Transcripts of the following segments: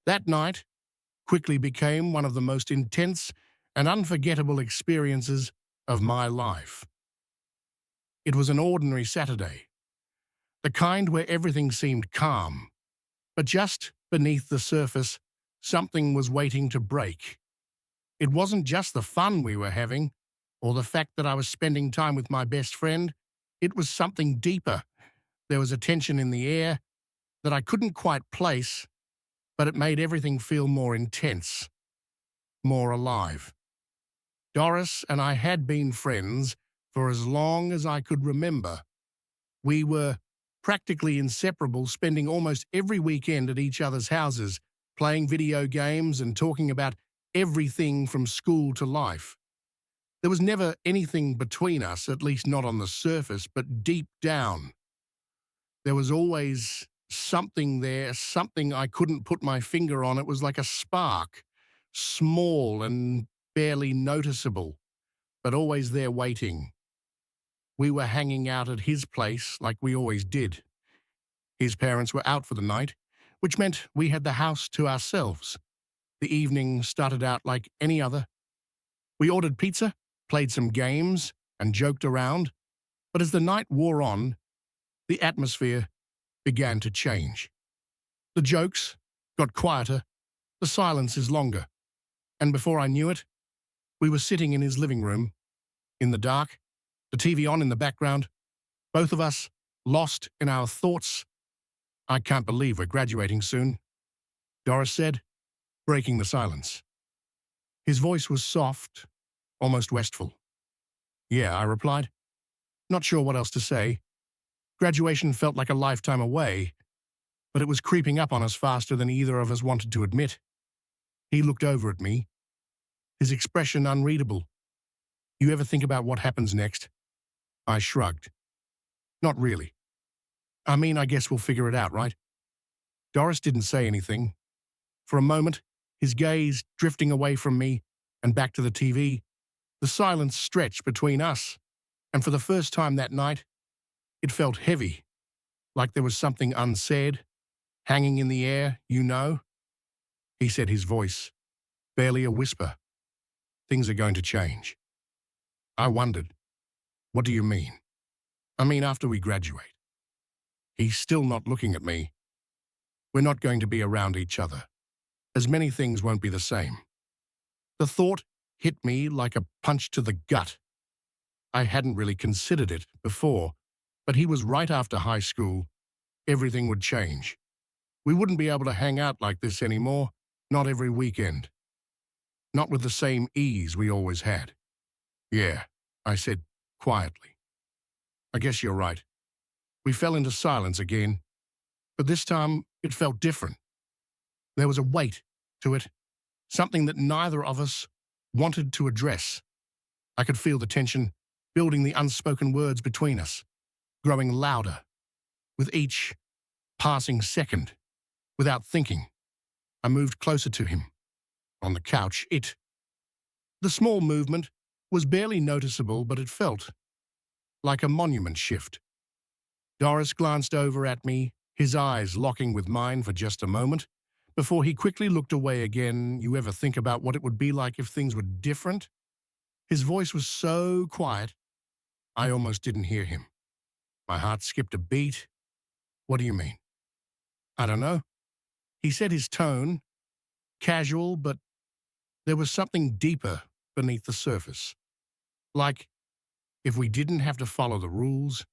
That night quickly became one of the most intense and unforgettable experiences of my life. It was an ordinary Saturday, the kind where everything seemed calm, but just beneath the surface, something was waiting to break. It wasn't just the fun we were having, or the fact that I was spending time with my best friend. It was something deeper. There was a tension in the air that I couldn't quite place, but it made everything feel more intense, more alive. Doris and I had been friends for as long as I could remember. We were practically inseparable, spending almost every weekend at each other's houses, playing video games and talking about everything from school to life. There was never anything between us, at least not on the surface, but deep down. There was always something there, something I couldn't put my finger on. It was like a spark, small and barely noticeable, but always there waiting. We were hanging out at his place like we always did. His parents were out for the night, which meant we had the house to ourselves. The evening started out like any other. We ordered pizza, played some games, and joked around. But as the night wore on, the atmosphere began to change. The jokes got quieter, the silences longer. And before I knew it, we were sitting in his living room, in the dark, the TV on in the background, both of us lost in our thoughts. "I can't believe we're graduating soon," Doris said, breaking the silence. His voice was soft, almost wistful. "Yeah," I replied, not sure what else to say. Graduation felt like a lifetime away, but it was creeping up on us faster than either of us wanted to admit. He looked over at me, his expression unreadable. "You ever think about what happens next?" I shrugged. "Not really. I mean, I guess we'll figure it out, right?" Doris didn't say anything. For a moment, his gaze drifting away from me and back to the TV, the silence stretched between us, and for the first time that night, it felt heavy, like there was something unsaid, hanging in the air, you know. He said, his voice barely a whisper, "Things are going to change." I wondered, "What do you mean?" "I mean, after we graduate." He's still not looking at me. "We're not going to be around each other. As many things won't be the same." The thought hit me like a punch to the gut. I hadn't really considered it before, but he was right. After high school, everything would change. We wouldn't be able to hang out like this anymore, not every weekend. Not with the same ease we always had. "Yeah," I said quietly. "I guess you're right." We fell into silence again, but this time it felt different. There was a weight to it, something that neither of us wanted to address. I could feel the tension building, the unspoken words between us, growing louder with each passing second. Without thinking, I moved closer to him. On the couch, the small movement was barely noticeable, but it felt like a monument shift. Doris glanced over at me, his eyes locking with mine for just a moment, before he quickly looked away again. "You ever think about what it would be like if things were different?" His voice was so quiet, I almost didn't hear him. My heart skipped a beat. "What do you mean?" "I don't know." He said, his tone casual, but there was something deeper beneath the surface. Like, if we didn't have to follow the rules,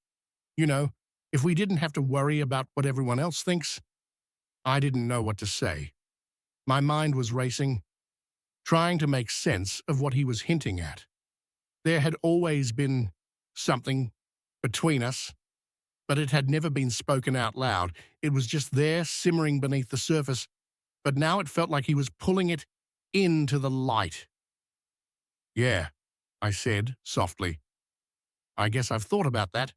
you know, if we didn't have to worry about what everyone else thinks. I didn't know what to say. My mind was racing, trying to make sense of what he was hinting at. There had always been something between us, but it had never been spoken out loud. It was just there, simmering beneath the surface, but now it felt like he was pulling it into the light. "Yeah," I said softly. "I guess I've thought about that."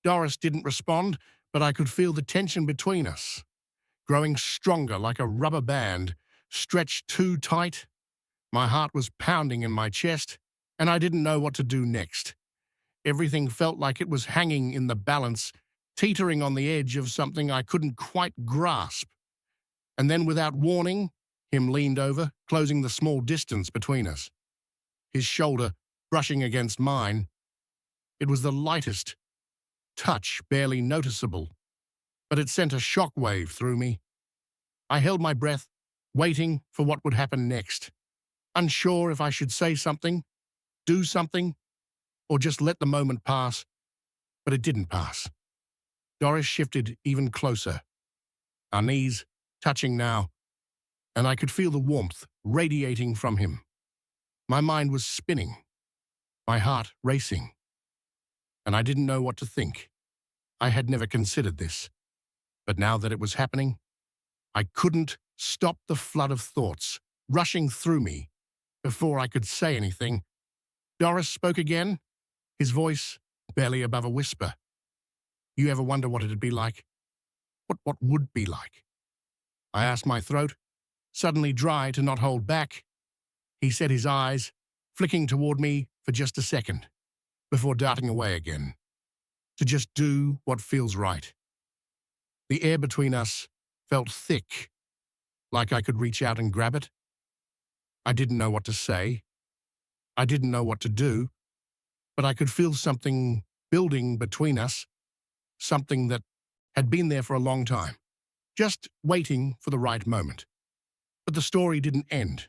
Doris didn't respond, but I could feel the tension between us, growing stronger like a rubber band, stretched too tight. My heart was pounding in my chest, and I didn't know what to do next. Everything felt like it was hanging in the balance, teetering on the edge of something I couldn't quite grasp. And then, without warning, him leaned over, closing the small distance between us. His shoulder brushing against mine. It was the lightest touch, barely noticeable, but it sent a shockwave through me. I held my breath, waiting for what would happen next, unsure if I should say something, do something, or just let the moment pass. But it didn't pass. Doris shifted even closer, our knees touching now, and I could feel the warmth radiating from him. My mind was spinning, my heart racing, and I didn't know what to think. I had never considered this, but now that it was happening, I couldn't stop the flood of thoughts rushing through me. Before I could say anything, Doris spoke again, his voice barely above a whisper. You ever wonder what it'd be like? What would be like? I asked, my throat suddenly dry to not hold back. He set his eyes, flicking toward me for just a second, before darting away again, to just do what feels right. The air between us felt thick, like I could reach out and grab it. I didn't know what to say. I didn't know what to do, but I could feel something building between us, something that had been there for a long time, just waiting for the right moment. But the story didn't end.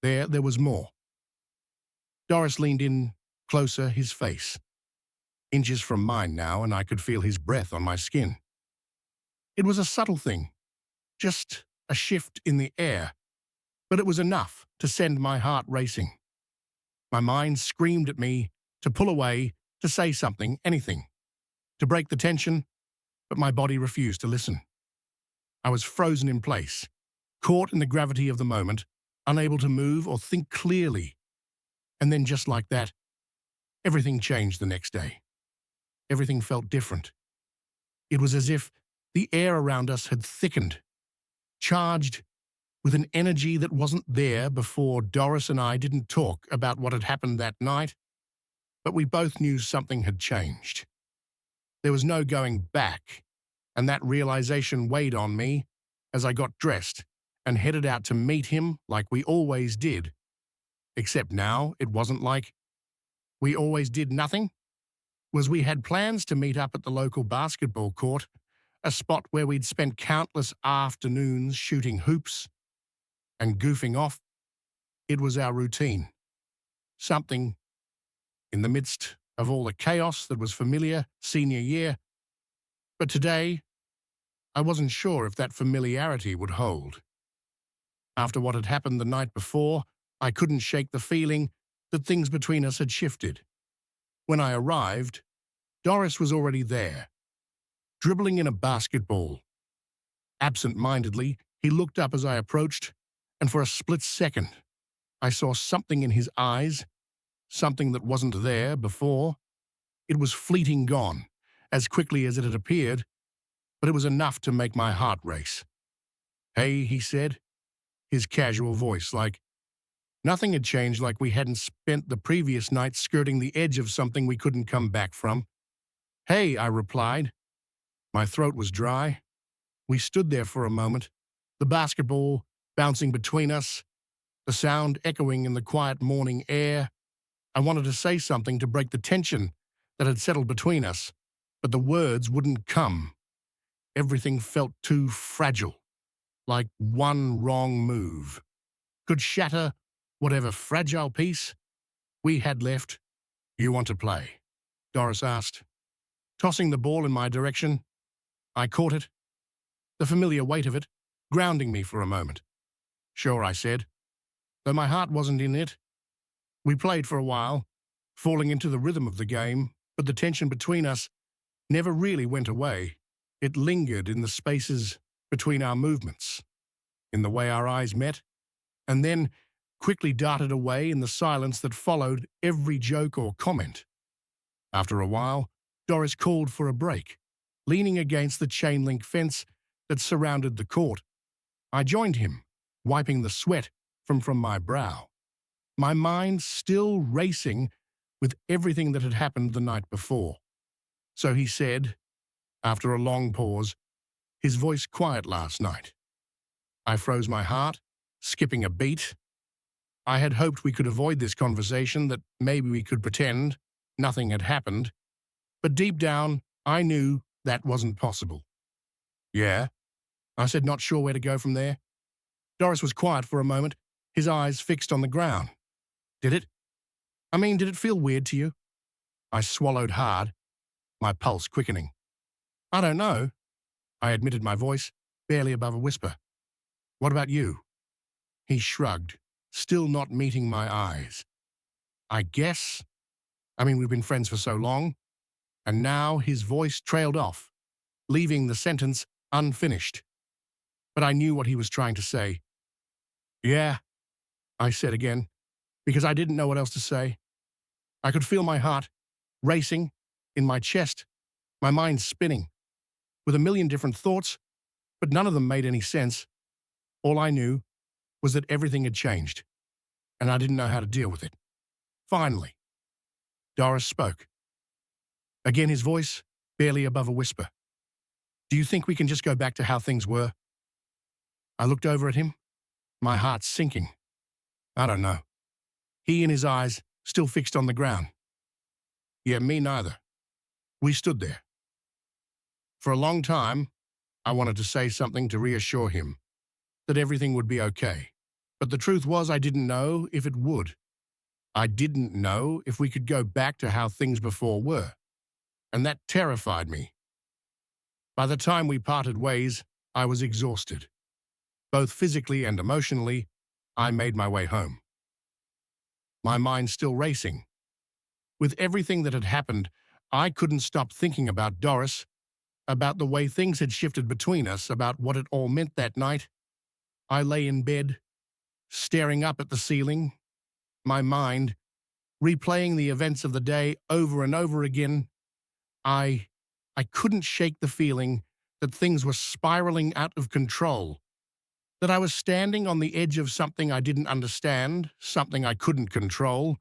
There was more. Doris leaned in closer, his face inches from mine now, and I could feel his breath on my skin. It was a subtle thing, just a shift in the air, but it was enough to send my heart racing. My mind screamed at me to pull away, to say something, anything, to break the tension, but my body refused to listen. I was frozen in place, caught in the gravity of the moment, unable to move or think clearly. And then just like that, everything changed the next day. Everything felt different. It was as if the air around us had thickened, charged with an energy that wasn't there before. Doris and I didn't talk about what had happened that night, but we both knew something had changed. There was no going back, and that realization weighed on me as I got dressed and headed out to meet him like we always did. Except now it wasn't like we always did nothing. We had plans to meet up at the local basketball court, a spot where we'd spent countless afternoons shooting hoops and goofing off. It was our routine. Something in the midst of all the chaos that was familiar senior year. But today, I wasn't sure if that familiarity would hold. After what had happened the night before, I couldn't shake the feeling that things between us had shifted. When I arrived, Doris was already there, dribbling in a basketball. Absent-mindedly, he looked up as I approached, and for a split second, I saw something in his eyes, something that wasn't there before. It was fleeting gone, as quickly as it had appeared, but it was enough to make my heart race. Hey, he said, his casual voice like nothing had changed, like we hadn't spent the previous night skirting the edge of something we couldn't come back from. Hey, I replied. My throat was dry. We stood there for a moment, the basketball bouncing between us, the sound echoing in the quiet morning air. I wanted to say something to break the tension that had settled between us, but the words wouldn't come. Everything felt too fragile, like one wrong move could shatter whatever fragile piece we had left. You want to play? Doris asked, tossing the ball in my direction. I caught it, the familiar weight of it, grounding me for a moment. Sure, I said, though my heart wasn't in it. We played for a while, falling into the rhythm of the game, but the tension between us never really went away. It lingered in the spaces between our movements, in the way our eyes met, and then quickly darted away in the silence that followed every joke or comment. After a while, Doris called for a break, leaning against the chain-link fence that surrounded the court. I joined him, wiping the sweat from my brow, my mind still racing with everything that had happened the night before. So he said, after a long pause, his voice quiet last night, I froze my heart, skipping a beat. I had hoped we could avoid this conversation, that maybe we could pretend nothing had happened, but deep down, I knew that wasn't possible. Yeah, I said, not sure where to go from there. Doris was quiet for a moment, his eyes fixed on the ground. Did it? Did it feel weird to you? I swallowed hard, my pulse quickening. I don't know, I admitted, my voice barely above a whisper. What about you? He shrugged, still not meeting my eyes. I guess. We've been friends for so long. And now his voice trailed off, leaving the sentence unfinished. But I knew what he was trying to say. Yeah, I said again, because I didn't know what else to say. I could feel my heart racing in my chest, my mind spinning, with a million different thoughts, but none of them made any sense. All I knew was that everything had changed, and I didn't know how to deal with it. Finally, Doris spoke. Again, his voice barely above a whisper. Do you think we can just go back to how things were? I looked over at him, my heart sinking. I don't know. He and his eyes still fixed on the ground. Yeah, me neither. We stood there. For a long time, I wanted to say something to reassure him that everything would be okay. But the truth was, I didn't know if it would. I didn't know if we could go back to how things before were. And that terrified me. By the time we parted ways, I was exhausted. Both physically and emotionally, I made my way home. My mind still racing. With everything that had happened, I couldn't stop thinking about Doris, about the way things had shifted between us, about what it all meant that night. I lay in bed, staring up at the ceiling, my mind replaying the events of the day over and over again. I couldn't shake the feeling that things were spiraling out of control, that I was standing on the edge of something I didn't understand, something I couldn't control,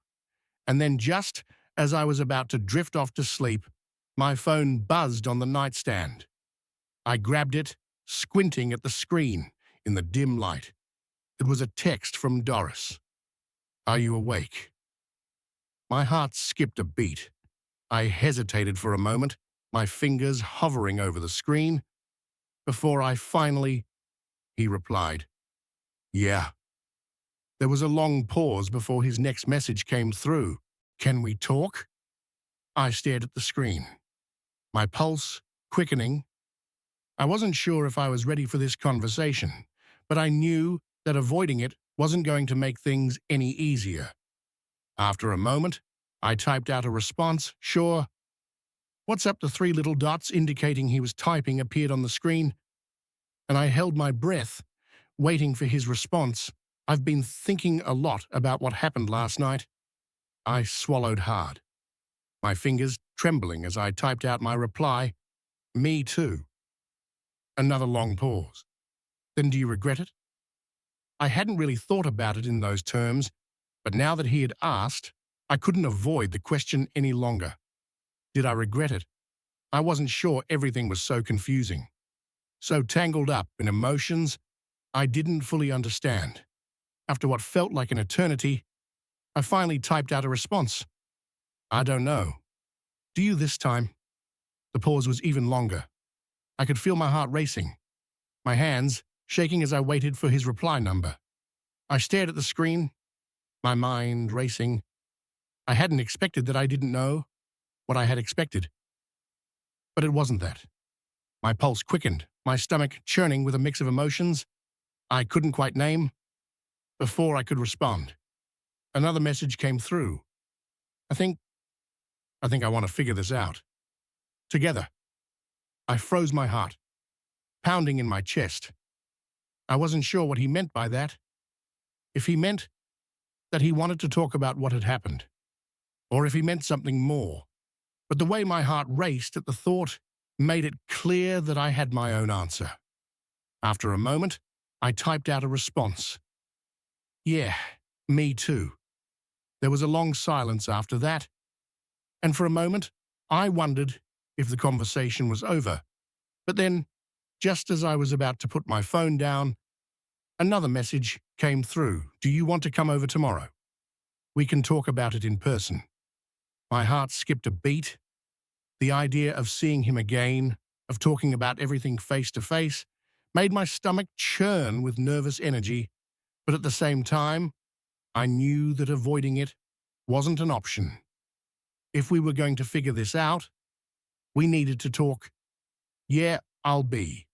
and then just as I was about to drift off to sleep, my phone buzzed on the nightstand. I grabbed it, squinting at the screen in the dim light. It was a text from Doris. Are you awake? My heart skipped a beat. I hesitated for a moment, my fingers hovering over the screen, before he replied, Yeah. There was a long pause before his next message came through. Can we talk? I stared at the screen, my pulse quickening. I wasn't sure if I was ready for this conversation, but I knew that avoiding it wasn't going to make things any easier. After a moment, I typed out a response, sure. What's up? The three little dots indicating he was typing appeared on the screen, and I held my breath, waiting for his response. I've been thinking a lot about what happened last night. I swallowed hard, my fingers trembling as I typed out my reply, Me too. Another long pause. Then do you regret it? I hadn't really thought about it in those terms, but now that he had asked, I couldn't avoid the question any longer. Did I regret it? I wasn't sure. Everything was so confusing, so tangled up in emotions I didn't fully understand. After what felt like an eternity, I finally typed out a response. I don't know. Do you this time? The pause was even longer. I could feel my heart racing, my hands shaking as I waited for his reply number. I stared at the screen, my mind racing. I hadn't expected that. I didn't know what I had expected. But it wasn't that. My pulse quickened, my stomach churning with a mix of emotions I couldn't quite name. Before I could respond, another message came through. I think I want to figure this out. Together. I froze my heart, pounding in my chest. I wasn't sure what he meant by that. If he meant that he wanted to talk about what had happened, or if he meant something more. But the way my heart raced at the thought made it clear that I had my own answer. After a moment, I typed out a response. Yeah, me too. There was a long silence after that, and for a moment, I wondered if the conversation was over. But then, just as I was about to put my phone down, Another message came through. Do you want to come over tomorrow? We can talk about it in person. My heart skipped a beat. The idea of seeing him again, of talking about everything face to face, made my stomach churn with nervous energy, but at the same time, I knew that avoiding it wasn't an option. If we were going to figure this out, we needed to talk. Yeah, I'll be.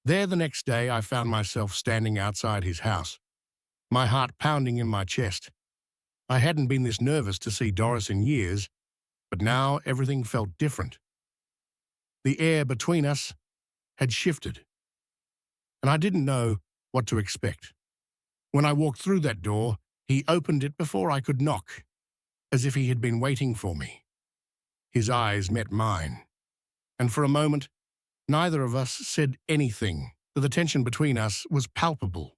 There the next day, I found myself standing outside his house, my heart pounding in my chest. I hadn't been this nervous to see Doris in years, but now everything felt different. The air between us had shifted, and I didn't know what to expect. When I walked through that door, he opened it before I could knock, as if he had been waiting for me. His eyes met mine, and for a moment, neither of us said anything. The tension between us was palpable,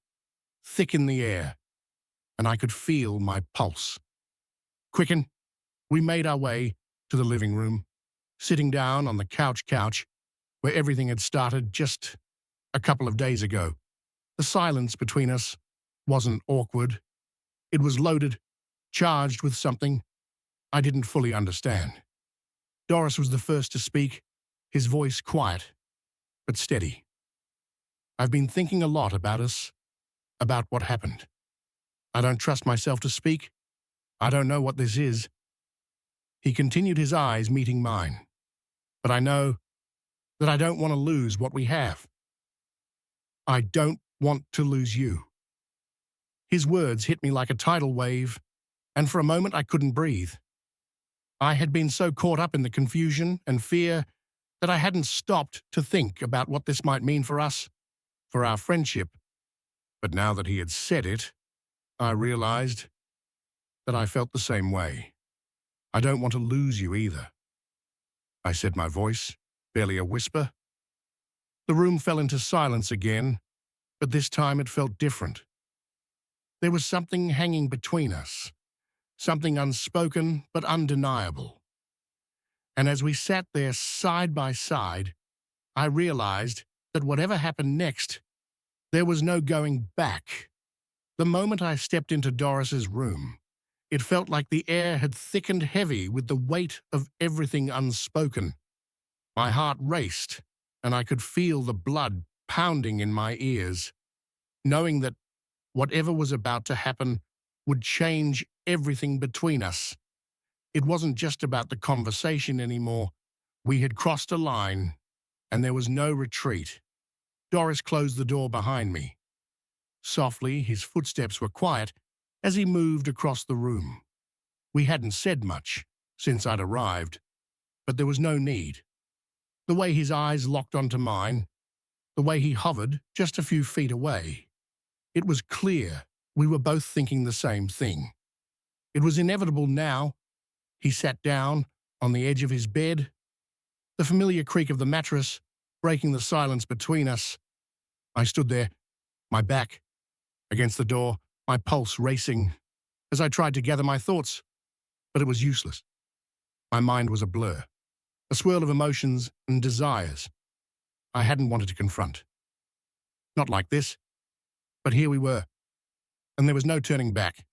thick in the air, and I could feel my pulse quicken. We made our way to the living room, sitting down on the couch where everything had started just a couple of days ago. The silence between us wasn't awkward. It was loaded, charged with something I didn't fully understand. Doris was the first to speak, his voice quiet but steady. I've been thinking a lot about us, about what happened. I don't trust myself to speak. I don't know what this is. He continued, his eyes meeting mine. But I know that I don't want to lose what we have. I don't want to lose you. His words hit me like a tidal wave, and for a moment I couldn't breathe. I had been so caught up in the confusion and fear that I hadn't stopped to think about what this might mean for us, for our friendship. But now that he had said it, I realized that I felt the same way. I don't want to lose you either, I said, my voice barely a whisper. The room fell into silence again, but this time it felt different. There was something hanging between us, something unspoken but undeniable. And as we sat there side by side, I realized that whatever happened next, there was no going back. The moment I stepped into Doris's room, it felt like the air had thickened heavy with the weight of everything unspoken. My heart raced, and I could feel the blood pounding in my ears, knowing that whatever was about to happen would change everything between us. It wasn't just about the conversation anymore. We had crossed a line, and there was no retreat. Doris closed the door behind me. Softly, his footsteps were quiet as he moved across the room. We hadn't said much since I'd arrived, but there was no need. The way his eyes locked onto mine, the way he hovered just a few feet away, it was clear we were both thinking the same thing. It was inevitable now. He sat down on the edge of his bed, the familiar creak of the mattress breaking the silence between us. I stood there, my back against the door, my pulse racing, as I tried to gather my thoughts, but it was useless. My mind was a blur, a swirl of emotions and desires I hadn't wanted to confront. Not like this, but here we were, and there was no turning back.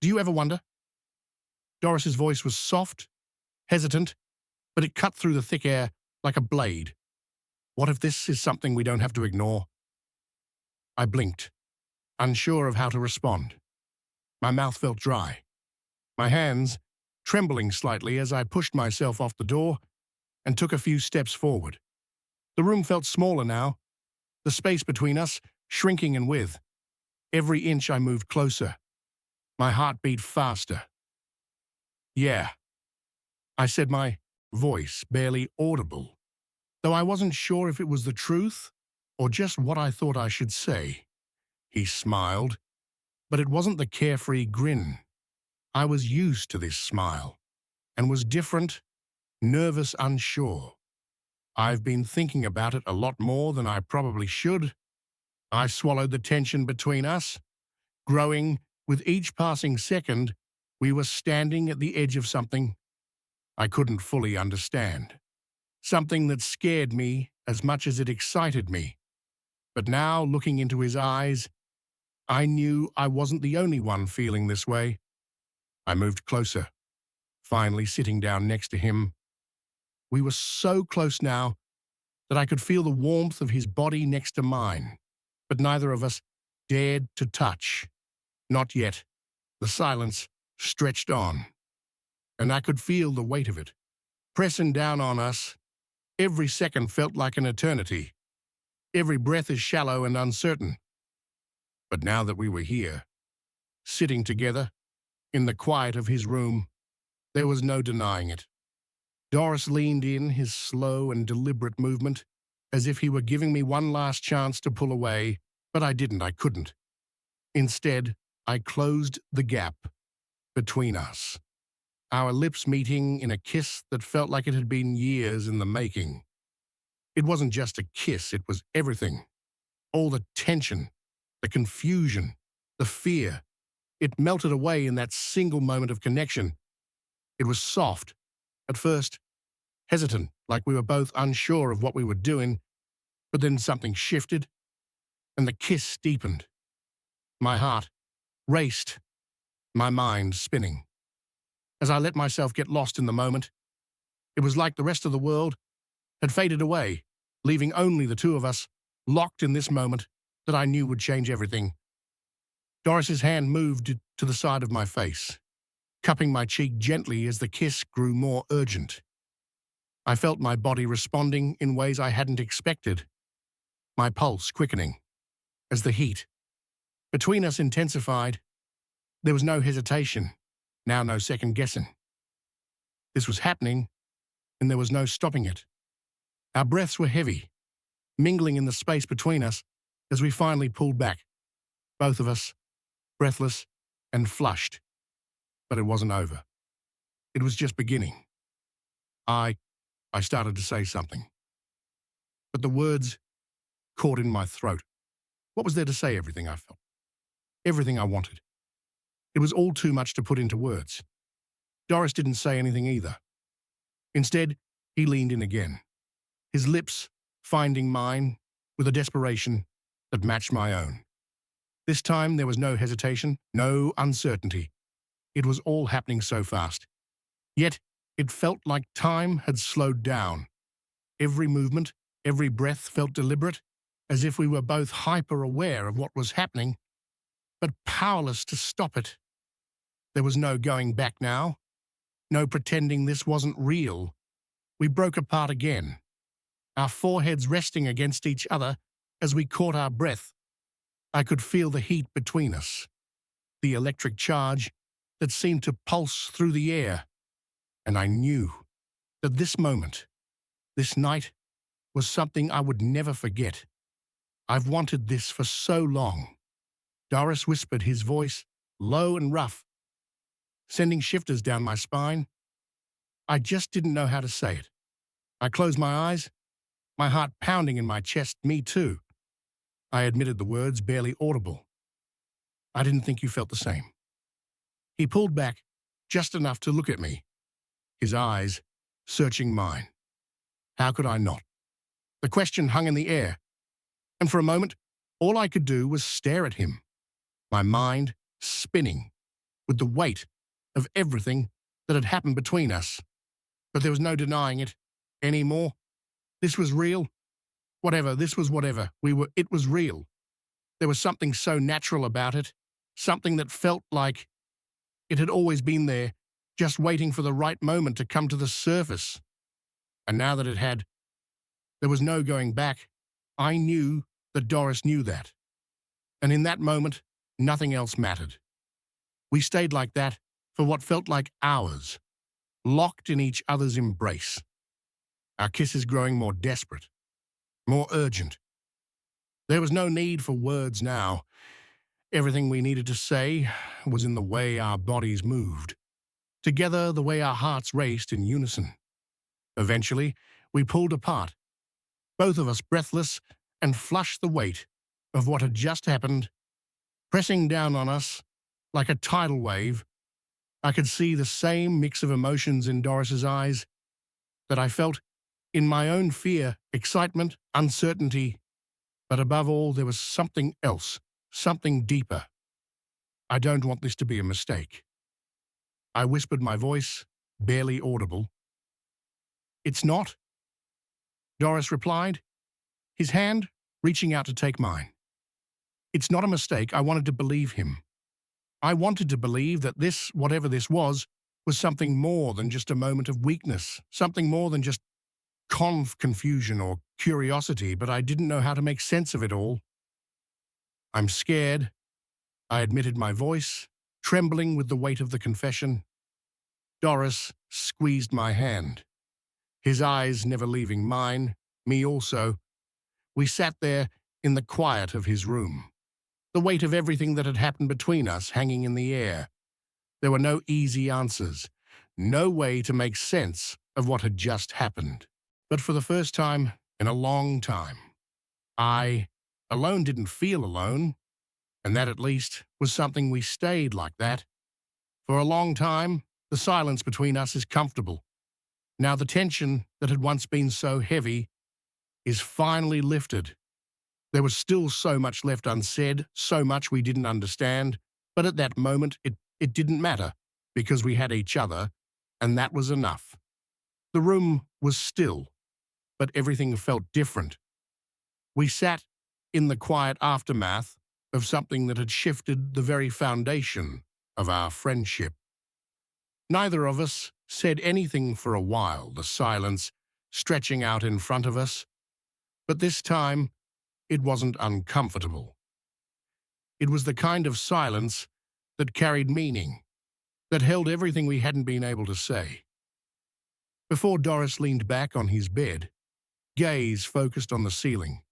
Do you ever wonder? Doris's voice was soft, hesitant, but it cut through the thick air like a blade. What if this is something we don't have to ignore? I blinked, unsure of how to respond. My mouth felt dry, my hands trembling slightly as I pushed myself off the door and took a few steps forward. The room felt smaller now, the space between us shrinking in width. Every inch I moved closer. My heart beat faster. Yeah, I said, my voice barely audible, though I wasn't sure if it was the truth or just what I thought I should say. He smiled, but it wasn't the carefree grin. I was used to this smile and was different, nervous, unsure. I've been thinking about it a lot more than I probably should. I swallowed the tension between us, growing with each passing second. We were standing at the edge of something I couldn't fully understand, something that scared me as much as it excited me. But now, looking into his eyes, I knew I wasn't the only one feeling this way. I moved closer, finally sitting down next to him. We were so close now that I could feel the warmth of his body next to mine, but neither of us dared to touch. Not yet. The silence stretched on, and I could feel the weight of it, pressing down on us. Every second felt like an eternity. Every breath is shallow and uncertain. But now that we were here, sitting together, in the quiet of his room, there was no denying it. Doris leaned in, his slow and deliberate movement, as if he were giving me one last chance to pull away, but I couldn't. Instead, I closed the gap between us, our lips meeting in a kiss that felt like it had been years in the making. It wasn't just a kiss, it was everything. All the tension, the confusion, the fear. It melted away in that single moment of connection. It was soft, at first, hesitant, like we were both unsure of what we were doing, but then something shifted, and the kiss deepened. My heart raced, my mind spinning. As I let myself get lost in the moment, it was like the rest of the world had faded away, leaving only the two of us, locked in this moment that I knew would change everything. Doris's hand moved to the side of my face, cupping my cheek gently as the kiss grew more urgent. I felt my body responding in ways I hadn't expected, my pulse quickening as the heat between us intensified. There was no hesitation, now no second guessing. This was happening, and there was no stopping it. Our breaths were heavy, mingling in the space between us as we finally pulled back, both of us, breathless and flushed. But it wasn't over. It was just beginning. I started to say something, but the words caught in my throat. What was there to say? Everything I felt, everything I wanted. It was all too much to put into words. Doris didn't say anything either. Instead, he leaned in again, his lips finding mine with a desperation that matched my own. This time there was no hesitation, no uncertainty. It was all happening so fast. Yet it felt like time had slowed down. Every movement, every breath felt deliberate, as if we were both hyper-aware of what was happening, but powerless to stop it. There was no going back now, no pretending this wasn't real. We broke apart again, our foreheads resting against each other as we caught our breath. I could feel the heat between us, the electric charge that seemed to pulse through the air, and I knew that this moment, this night, was something I would never forget. I've wanted this for so long. Doris whispered, his voice low and rough, sending shivers down my spine. I just didn't know how to say it. I closed my eyes, my heart pounding in my chest. Me too. I admitted the words, barely audible. I didn't think you felt the same. He pulled back just enough to look at me, his eyes searching mine. How could I not? The question hung in the air, and for a moment, all I could do was stare at him, my mind spinning with the weight of everything that had happened between us. But there was no denying it anymore. This was real. Whatever, this was whatever. It was real. There was something so natural about it, something that felt like it had always been there, just waiting for the right moment to come to the surface. And now that it had, there was no going back. I knew that Doris knew that. And in that moment, nothing else mattered. We stayed like that for what felt like hours, locked in each other's embrace. Our kisses growing more desperate, more urgent. There was no need for words now. Everything we needed to say was in the way our bodies moved, together the way our hearts raced in unison. Eventually, we pulled apart, both of us breathless, and flushed the weight of what had just happened, pressing down on us like a tidal wave. I could see the same mix of emotions in Doris's eyes that I felt in my own: fear, excitement, uncertainty. But above all, there was something else, something deeper. I don't want this to be a mistake. I whispered, my voice barely audible. It's not, Doris replied, his hand reaching out to take mine. It's not a mistake. I wanted to believe him. I wanted to believe that this, whatever this was something more than just a moment of weakness, something more than just confusion or curiosity, but I didn't know how to make sense of it all. I'm scared, I admitted, my voice trembling with the weight of the confession. Doris squeezed my hand, his eyes never leaving mine, me also. We sat there in the quiet of his room, the weight of everything that had happened between us hanging in the air. There were no easy answers, no way to make sense of what had just happened. But for the first time in a long time, I alone didn't feel alone, and that at least was something. We stayed like that. For a long time, the silence between us is comfortable. Now the tension that had once been so heavy is finally lifted. There was still so much left unsaid, so much we didn't understand, but at that moment it didn't matter, because we had each other, and that was enough. The room was still, but everything felt different. We sat in the quiet aftermath of something that had shifted the very foundation of our friendship. Neither of us said anything for a while, the silence stretching out in front of us, but this time it wasn't uncomfortable. It was the kind of silence that carried meaning, that held everything we hadn't been able to say. Before Doris leaned back on his bed, gaze focused on the ceiling,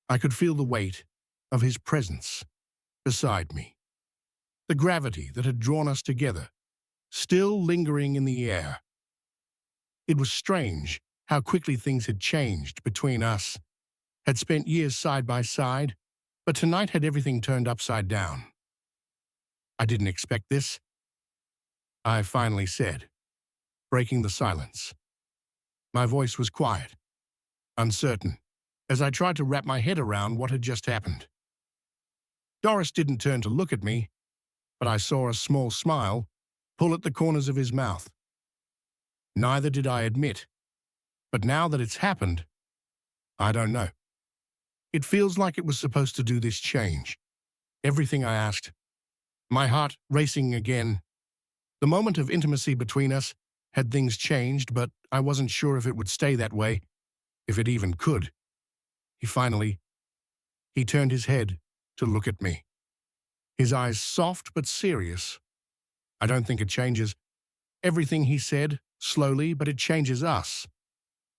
I could feel the weight of his presence beside me. The gravity that had drawn us together, still lingering in the air. It was strange how quickly things had changed between us, had spent years side by side, but tonight had everything turned upside down. I didn't expect this, I finally said, breaking the silence. My voice was quiet, uncertain, as I tried to wrap my head around what had just happened. Doris didn't turn to look at me, but I saw a small smile pull at the corners of his mouth. Neither did I admit, but now that it's happened, I don't know. It feels like it was supposed to do this change. Everything I asked, my heart racing again. The moment of intimacy between us had things changed, but I wasn't sure if it would stay that way, if it even could. He turned his head to look at me. His eyes soft but serious. I don't think it changes everything, he said, slowly, but it changes us.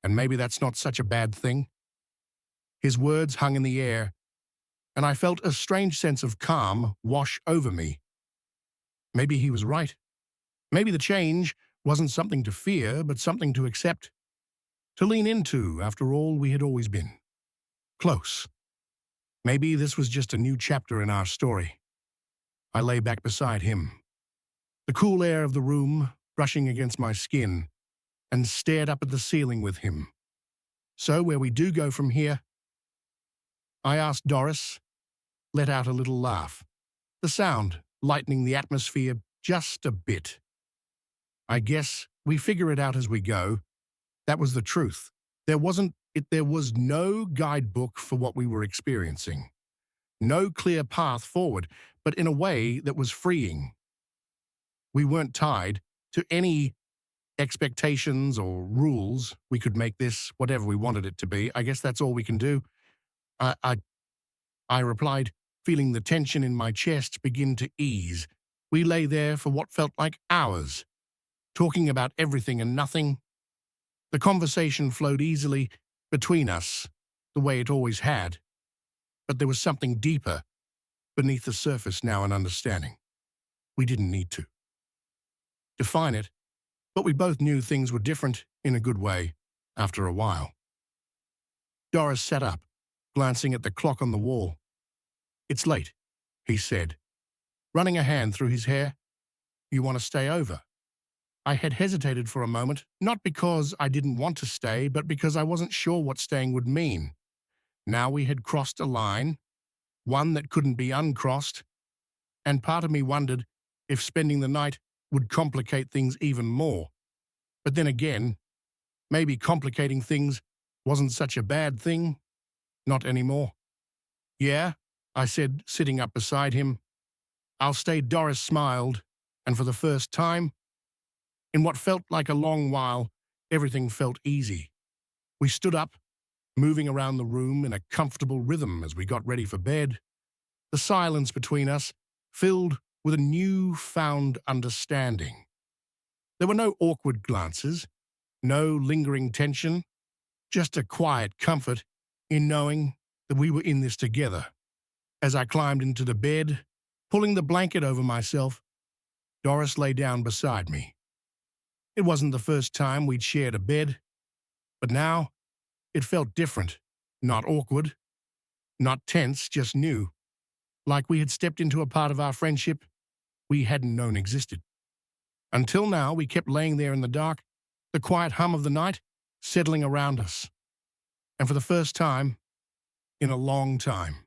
And maybe that's not such a bad thing. His words hung in the air, and I felt a strange sense of calm wash over me. Maybe he was right. Maybe the change wasn't something to fear, but something to accept, to lean into. After all, we had always been close. Maybe this was just a new chapter in our story. I lay back beside him, the cool air of the room brushing against my skin, and stared up at the ceiling with him. So where we do go from here? I asked. Doris let out a little laugh, the sound lightening the atmosphere just a bit. I guess we figure it out as we go. That was the truth. There was no guidebook for what we were experiencing. No clear path forward, but in a way that was freeing. We weren't tied to any expectations or rules. We could make this whatever we wanted it to be. I guess that's all we can do. I replied, feeling the tension in my chest begin to ease. We lay there for what felt like hours, talking about everything and nothing. The conversation flowed easily between us, the way it always had. But there was something deeper beneath the surface now, an understanding. We didn't need to define it, but we both knew things were different in a good way after a while. Doris sat up, glancing at the clock on the wall. "It's late," he said, running a hand through his hair. "You want to stay over?" I had hesitated for a moment, not because I didn't want to stay, but because I wasn't sure what staying would mean. Now we had crossed a line. one that couldn't be uncrossed, and part of me wondered if spending the night would complicate things even more. But then again, maybe complicating things wasn't such a bad thing. Not anymore. Yeah, I said, sitting up beside him. I'll stay. Doris smiled, and for the first time, in what felt like a long while, everything felt easy. We stood up, moving around the room in a comfortable rhythm as we got ready for bed. The silence between us filled with a new-found understanding. There were no awkward glances, no lingering tension, just a quiet comfort in knowing that we were in this together. As I climbed into the bed, pulling the blanket over myself, Doris lay down beside me. It wasn't the first time we'd shared a bed, but now it felt different, not awkward, not tense, just new, like we had stepped into a part of our friendship we hadn't known existed. Until now, we kept laying there in the dark, the quiet hum of the night settling around us. And for the first time, in a long time,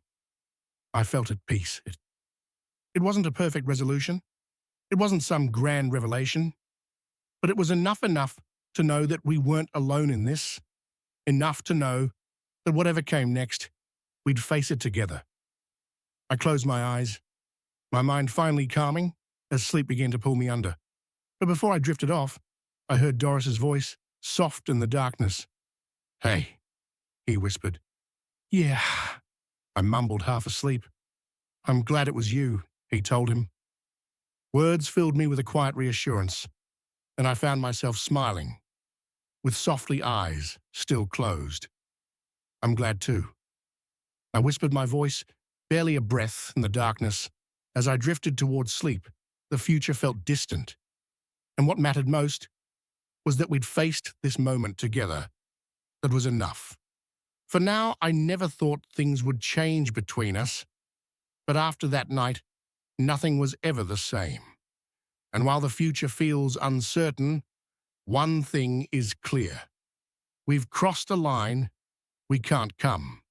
I felt at peace. It wasn't a perfect resolution. It wasn't some grand revelation. But it was enough to know that we weren't alone in this. Enough to know that whatever came next, we'd face it together. I closed my eyes, my mind finally calming as sleep began to pull me under. But before I drifted off, I heard Doris's voice, soft in the darkness. "Hey," he whispered. "Yeah," I mumbled, half asleep. "I'm glad it was you," he told him. Words filled me with a quiet reassurance, and I found myself smiling, with softly eyes still closed. "I'm glad too." I whispered, my voice barely a breath in the darkness. As I drifted towards sleep, the future felt distant. And what mattered most was that we'd faced this moment together. That was enough. For now, I never thought things would change between us. But after that night, nothing was ever the same. And while the future feels uncertain, one thing is clear. We've crossed a line we can't come.